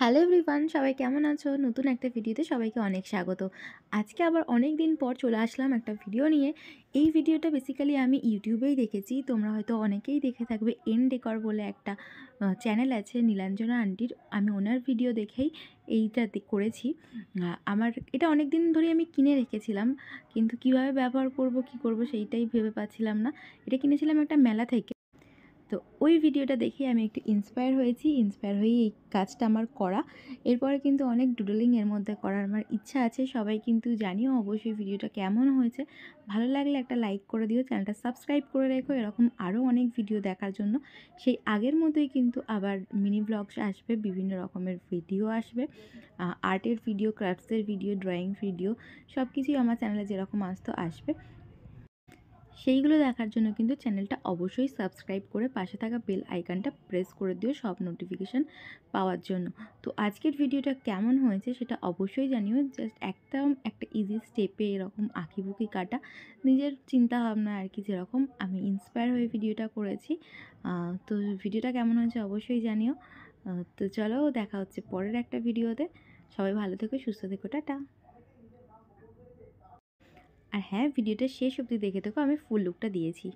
Hello everyone, সবাই কেমন আছো? নতুন একটা ভিডিওতে সবাইকে অনেক স্বাগত। আজকে আবার অনেক দিন পর চলে আসলাম একটা ভিডিও নিয়ে। এই ভিডিওটা বেসিক্যালি আমি ইউটিউবেই দেখেছি। তোমরা হয়তো অনেকেই দেখে থাকবে। এন ডেকর বলে একটা চ্যানেল আছে নীলাঞ্জনা আন্টির। আমি ওনার ভিডিও দেখেই এইটা করেছি। আমার এটা অনেক দিন ধরেই আমি কিনে রেখেছিলাম। কিন্তু কিভাবে ব্যবহার করব, কী করব সেইটাই ভেবে পাচ্ছিলাম না। এটা কিনেছিলাম একটা মেলা থেকে। তো ওই ভিডিওটা দেখে আমি একটু ইন্সপায়ার হয়েছি। ইন্সপায়ার হয়েই এই কাজটা আমার করা। এরপরে কিন্তু অনেক ডুডলিং এর মধ্যে করার আমার ইচ্ছা আছে। সবাই কিন্তু জানিও অবশ্যই ভিডিওটা কেমন হয়েছে। ভালো লাগলে একটা লাইক করে দিও, চ্যানেলটা সাবস্ক্রাইব করে রেখো এরকম আরও অনেক ভিডিও দেখার জন্য। সেই আগের মতোই কিন্তু আবার মিনি ব্লগস আসবে, বিভিন্ন রকমের ভিডিও আসবে। আর্টের ভিডিও, ক্রাফটসের ভিডিও, ড্রয়িং ভিডিও সব কিছুই আমার চ্যানেলে যেরকম আসতো আসবে। সেইগুলো দেখার জন্য কিন্তু চ্যানেলটা অবশ্যই সাবস্ক্রাইব করে পাশে থাকা বেল আইকনটা প্রেস করে দিও সব নোটিফিকেশান পাওয়ার জন্য। তো আজকের ভিডিওটা কেমন হয়েছে সেটা অবশ্যই জানিও। জাস্ট একদম একটা ইজি স্টেপে এরকম আঁকিবুকি কাটা নিজের চিন্তাভাবনা আর কি, যেরকম আমি ইন্সপায়ার হয়ে ভিডিওটা করেছি। তো ভিডিওটা কেমন হয়েছে অবশ্যই জানিও। তো চলো, দেখা হচ্ছে পরের একটা ভিডিওতে। সবাই ভালো থেকো, সুস্থ থেকো, টাটা। আর হ্যাঁ, ভিডিওটা শেষ অবধি দেখে থেকো, আমি ফুল লুকটা দিয়েছি।